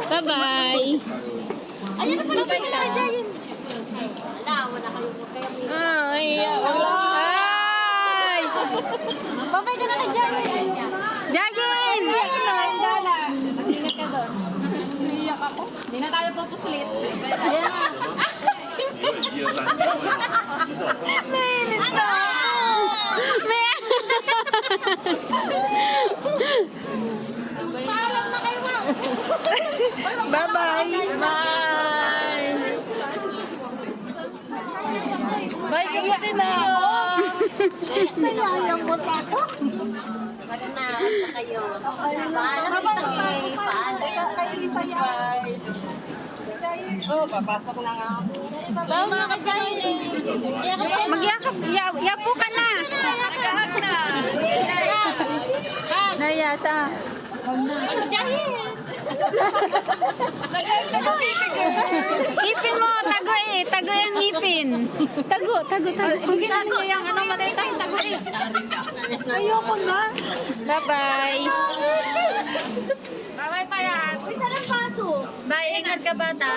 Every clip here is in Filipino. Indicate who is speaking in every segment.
Speaker 1: Bye-bye.
Speaker 2: Ayun na pala sa'yo na Giant. Wala kayo.
Speaker 1: Ay, wag lang. Ay!
Speaker 2: Babay ka na kay Giant.
Speaker 1: Giant!
Speaker 2: Gala. Mag-ingat ka doon. Iiyak ako. Hindi na tayo pupuslit. Ayan na.
Speaker 1: Mainit na!
Speaker 2: Paalam na kayo, ma'am.
Speaker 1: Bye-bye!
Speaker 2: Bye!
Speaker 1: Bye, kamutin na ako!
Speaker 2: Nayayamot ako. Mag-anawag na kayo. Paalam kita kay Paalam.
Speaker 3: Kay Lisa yan.
Speaker 1: Oh, papasok na nga ako.
Speaker 2: Lama ka Giant.
Speaker 1: Magyakap, yapo ka na!
Speaker 3: Nagahag na.
Speaker 1: Naya siya.
Speaker 2: Giant.
Speaker 1: Ipin mo, tago eh. Tago yung ipin. Tago.
Speaker 3: Bigyan na niyo yung ano matitay. Ayoko na.
Speaker 1: Bye-bye.
Speaker 3: Bye pa yan.
Speaker 2: Uy, saan ang paso?
Speaker 1: Bye, ingat ka bata.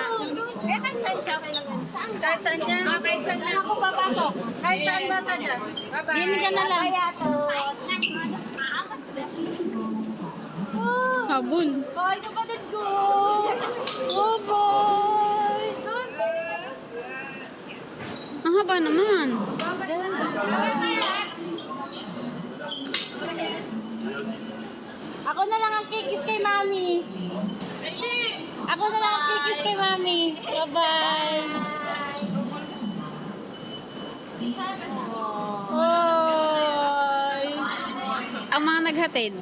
Speaker 2: Eh, kahit saan siya kailangan? Saan?
Speaker 3: Kahit saan yan.
Speaker 2: Kahit saan lang ako papasok.
Speaker 3: Kahit saan bata dyan. Bye-bye.
Speaker 2: Dini ka na lang.
Speaker 1: Habol.
Speaker 2: Bye, kapatid ko. Oh, bye.
Speaker 1: Ang haba naman.
Speaker 2: Ako na lang ang kikis kay Mami. Ako na lang ang kikis kay Mami. Bye-bye. Bye.
Speaker 1: Ang mga naghatid.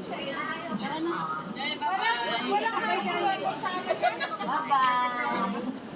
Speaker 2: Bye-bye.